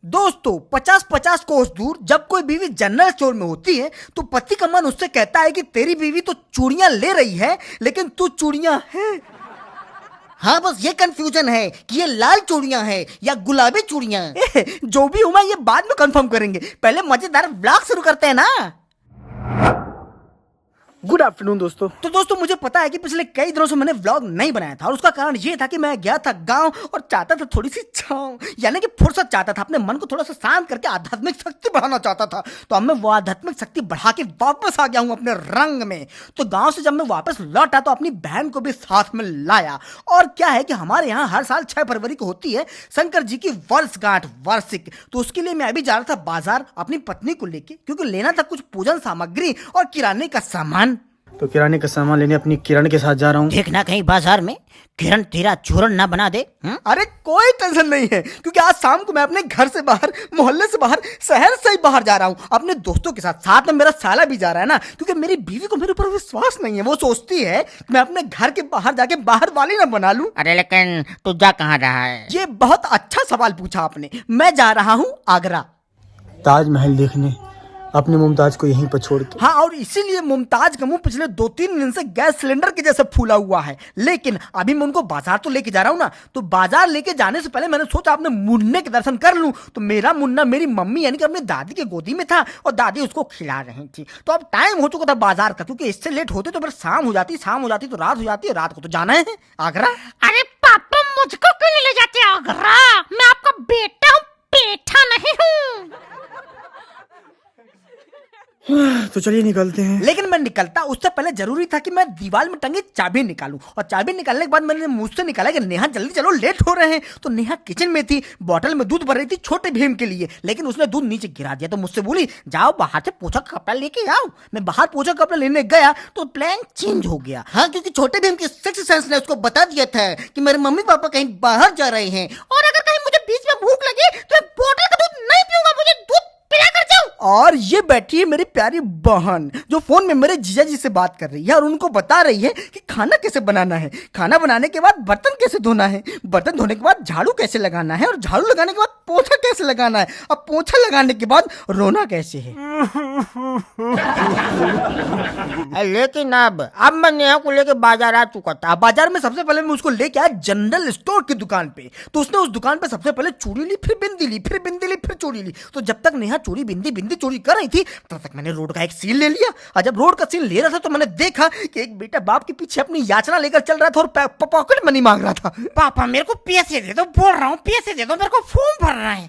दोस्तों 50-50 कोस दूर जब कोई बीवी जनरल स्टोर में होती है तो पति का मन उससे कहता है कि तेरी बीवी तो चूड़ियां ले रही है लेकिन तू चूड़ियां है। हाँ, बस ये कंफ्यूजन है कि ये लाल चूड़ियां हैं या गुलाबी चूड़ियां। जो भी हुआ ये बाद में कंफर्म करेंगे, पहले मजेदार ब्लॉग शुरू करते हैं ना। गुड आफ्टरनून दोस्तों। तो दोस्तों मुझे पता है कि पिछले कई दिनों से मैंने व्लॉग नहीं बनाया था और उसका कारण ये था कि मैं गया था गांव और चाहता था थोड़ी सी छांव, यानी कि फुर्सत चाहता था, अपने मन को थोड़ा सा शांत करके आध्यात्मिक शक्ति बढ़ाना चाहता था। तो अब मैं वो आध्यात्मिक शक्ति बढ़ा के वापस आ गया हूँ अपने रंग में। तो गाँव से जब मैं वापस लौटा तो अपनी बहन को भी साथ में लाया। और क्या है कि हमारे यहाँ हर साल 6 फरवरी को होती है शंकर जी की वर्षगांठ, वार्षिक। तो उसके लिए मैं अभी जा रहा था बाजार अपनी पत्नी को लेके, क्योंकि लेना था कुछ पूजन सामग्री और किराने का सामान। तो किराने का सामान लेने अपनी किरण के साथ जा रहा हूँ। देखना कहीं बाजार में किरण तेरा चूरन ना बना दे। अरे कोई टेंशन नहीं है, क्योंकि आज शाम को मैं अपने घर से बाहर, मोहल्ले से बाहर, शहर से ही बाहर जा रहा हूँ अपने दोस्तों के साथ। साथ में मेरा साला भी जा रहा है ना, क्योंकि मेरी बीवी को मेरे ऊपर विश्वास नहीं है। वो सोचती है कि मैं अपने घर के बाहर जाके बाहर वाली ना बना लूं। अरे लेकिन तू जा कहाँ रहा है? ये बहुत अच्छा सवाल पूछा आपने। मैं जा रहा हूँ आगरा, ताजमहल देखने, अपने मुमताज को यहीं पर छोड़ के। हाँ, और इसीलिए मुमताज का मुंह पिछले 2-3 दिन से गैस सिलेंडर के जैसे फूला हुआ है। लेकिन अभी मैं उनको बाजार तो लेके जा रहा हूँ ना, तो बाजार लेके जाने से पहले मैंने सोचा अपने मुन्ने के दर्शन कर लूं। तो मेरा मुन्ना मेरी मम्मी यानी कि अपनी दादी के गोदी में था और दादी उसको खिला रही थी। तो अब टाइम हो चुका था बाजार का, क्योंकि इससे लेट होते तो फिर शाम हो जाती तो रात हो जाती, और रात को तो जाना है आगरा। अरे पापा, मुझको क्यों नहीं ले जाते आगरा? मैं आपका बेटा हूँ, बेटा नहीं हूँ। तो चलिए निकलते हैं। लेकिन मैं निकलता उससे पहले जरूरी था कि मैं दीवार में टंगी चाबी निकालूं। और चाबी निकालने के बाद मैंने मुझसे निकाला कि नेहा जल्दी चलो, लेट हो रहे हैं। तो नेहा किचन में थी, बॉटल में दूध भर रही थी छोटे भीम के लिए, लेकिन उसने दूध नीचे गिरा दिया। तो मुझसे बोली जाओ बाहर से पोछा कपड़ा लेके आओ। मैं बाहर पोछा कपड़ा लेने गया तो प्लान चेंज हो गया। हाँ, क्योंकि छोटे भीम की सिक्स सेंस ने उसको बता दिया था कि मेरे मम्मी पापा कहीं बाहर जा रहे हैं, और अगर कहीं मुझे बीच में भूख लगी तो मैं बॉटल का दूध नहीं पीऊंगा, मुझे दूध पिला कर जाओ। और ये बैठी है मेरी प्यारी बहन जो फोन में मेरे जीजा जी से बात कर रही है और उनको बता रही है कि खाना कैसे बनाना है, खाना बनाने के बाद बर्तन कैसे धोना है, बर्तन धोने के बाद झाड़ू कैसे लगाना है, और झाड़ू लगाने के बाद पोछा कैसे लगाना है, और पोछा लगाने के बाद रोना कैसे है। लेकिन अब मैं नेहा को लेके बाजार आ चुका था। बाजार में सबसे पहले मैं उसको लेके आया जनरल स्टोर की दुकान पे। तो उसने उस दुकान पे सबसे पहले चूड़ी ली, फिर बिंदी ली, फिर बिंदी ली, फिर चूड़ी ली। तो जब तक नेहा चूड़ी बिंदी चोरी कर रही थी तब तक मैंने रोड का एक सीन ले लिया। और जब रोड का सीन ले रहा था तो मैंने देखा कि एक बेटा बाप के पीछे अपनी याचना लेकर चल रहा था और पॉकेट मनी मांग रहा था। पापा मेरे को पैसे दे दो, बोल रहा हूँ पैसे दे दो, मेरे को फॉर्म भरना है।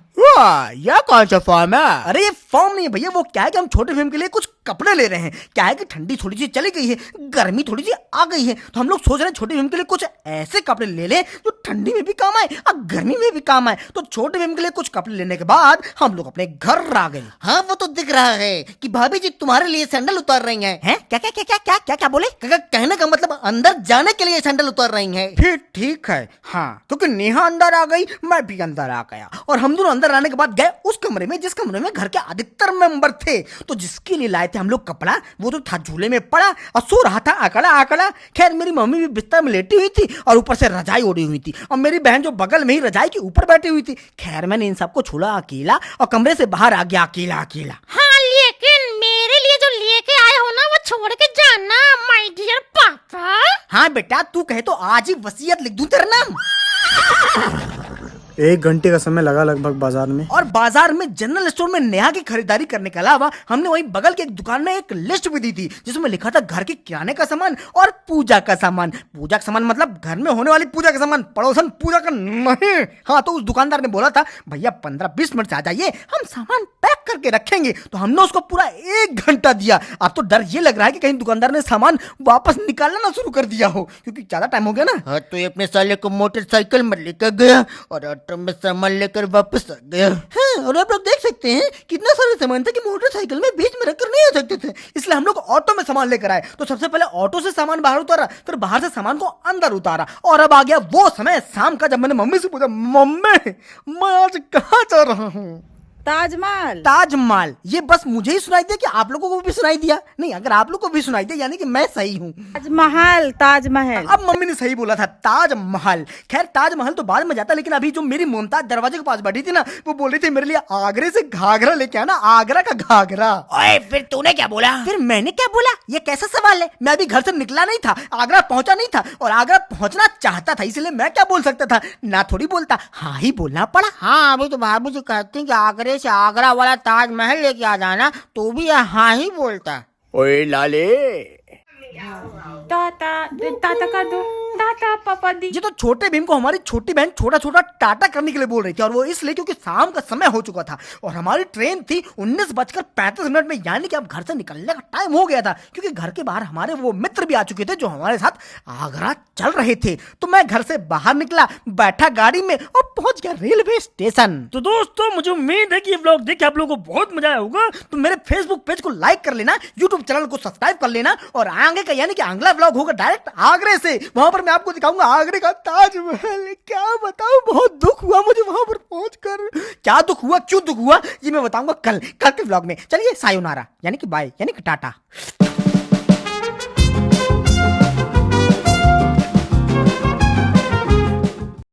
यह कौन सा फॉर्म है? अरे ये फॉर्म नहीं है भैया, वो क्या है कि हम छोटे भीम के लिए कुछ कपड़े ले रहे हैं। क्या है कि ठंडी थोड़ी सी चली गई है, गर्मी थोड़ी सी आ गई है, तो हम लोग सोच रहे हैं छोटे भीम के लिए कुछ ऐसे कपड़े ले लें जो ठंडी में भी काम आए और गर्मी में भी काम आए। तो छोटे भीम के लिए कुछ कपड़े लेने के बाद हम लोग अपने घर आ गए। हाँ, वो तो दिख रहा है कि भाभी जी तुम्हारे लिए सैंडल उतार रही हैं। हैं? क्या क्या क्या क्या क्या क्या क्या बोले? कहने का मतलब अंदर जाने के लिए सैंडल उतार रही हैं। फिर ठीक है, हाँ, क्योंकि नेहा अंदर आ गई, मैं भी अंदर आ गया, और हम दोनों अंदर आने के बाद गए उस कमरे में जिस कमरे में घर के अधिकतर मेंबर थे। तो जिसके लिए लाए थे हम लोग कपड़ा, वो तो था झूले में पड़ा और सो रहा था आकड़ा आकड़ा। खैर मेरी मम्मी भी बिस्तर में लेटी हुई थी और ऊपर से रजाई ओढ़ी हुई थी, और मेरी बहन जो बगल में ही रजाई के ऊपर बैठी हुई थी। खैर मैंने इन सबको छोड़ा अकेला और कमरे से बाहर आ गया अकेला अकेला। हाँ, लेकिन मेरे लिए जो लेके आए हो ना वो छोड़ के जाना माय डियर पापा। हाँ बेटा, तू कहे तो आज ही वसीयत लिख दूं तेरा नाम। 1 घंटे का समय लगा लगभग बाजार में। और बाजार में जनरल स्टोर में नेहा की खरीदारी करने के अलावा हमने वहीं बगल के एक दुकान में एक लिस्ट भी दी थी जिसमें लिखा था घर के किराने का सामान और पूजा का सामान। पूजा का सामान मतलब घर में होने वाली पूजा का सामान, पड़ोसन पूजा का नहीं। हाँ, तो उस दुकानदार ने बोला था भैया 15-20 मिनट से आ जाइए, हम सामान पैक करके रखेंगे। तो हमने उसको पूरा 1 घंटा दिया। अब तो डर ये लग रहा है कि कहीं दुकानदार ने सामान वापस निकालना ना शुरू कर दिया हो, क्योंकि ज्यादा टाइम हो गया ना। हाँ, तो ये अपने साले को मोटरसाइकिल में लेकर गया और ऑटो में सामान लेकर वापस आ गया। हाँ, और आप लोग देख सकते हैं कितना सारा सामान था कि मोटरसाइकिल में बीच में रखकर नहीं आ सकते थे, इसलिए हम लोग ऑटो में सामान लेकर आए। तो सबसे पहले ऑटो से सामान बाहर उतारा, फिर बाहर से सामान को अंदर उतारा, और अब आ गया वो समय शाम का जब मैंने मम्मी से पूछा, मम्मी मैं आज कहाँ जा रहा हूँ? ताजमहल। ताजमहल। ये बस मुझे ही सुनाई दिया कि आप लोगों को भी सुनाई दिया? नहीं, अगर आप लोगों को भी सुनाई दिया यानी कि मैं सही हूँ। ताजमहल, ताजमहल। अब मम्मी ने सही बोला था, ताजमहल। खैर ताजमहल तो बाद में जाता, लेकिन अभी जो मेरी मुमताज दरवाजे के पास बैठी थी ना, वो बोल रही थी मेरे लिए आगरे से घाघरा लेके आना, आगरा का घाघरा। ओए फिर तूने क्या बोला? फिर मैंने क्या बोला? ये कैसा सवाल है? मैं अभी घर से निकला नहीं था, आगरा पहुंचा नहीं था, और आगरा पहुंचना चाहता था, इसलिए मैं क्या बोल सकता था? ना थोड़ी बोलता, हाँ ही बोलना पड़ा। हाँ अभी तो भाभी जी कहती हैं कि आगरे से आगरा वाला ताजमहल लेके आ जाना, तो भी हाँ ही बोलता। ओए लाले, टाटा कर दो, टाटा पापा दी। ये तो छोटे भीम को हमारी छोटी बहन छोटा छोटा टाटा करने के लिए बोल रही थी, और वो इसलिए क्योंकि शाम का समय हो चुका था और हमारी ट्रेन थी 19:35 में, यानी कि अब घर से निकलने का टाइम हो गया था, क्योंकि घर के बाहर हमारे वो मित्र भी आ चुके थे जो हमारे साथ आगरा चल रहे थे। तो मैं घर से बाहर निकला, बैठा गाड़ी में और पहुंच गया रेलवे स्टेशन। तो दोस्तों मुझे उम्मीद है कि ये व्लॉग देख के आप लोगों को बहुत मजा आया होगा। तो मेरे फेसबुक पेज को लाइक कर लेना, यूट्यूब चैनल को सब्सक्राइब कर लेना, और आगे का यानी कि अगला व्लॉग होगा डायरेक्ट आगरे से। वहां पर मैं आपको दिखाऊंगा आगरे का ताजमहल। क्या बताऊं, बहुत दुख हुआ मुझे वहां पर पहुंचकर। क्या दुख हुआ, क्यों दुख हुआ, ये मैं बताऊंगा कल के व्लॉग में। चलिए सायोनारा यानी कि बाय, यानी कि टाटा।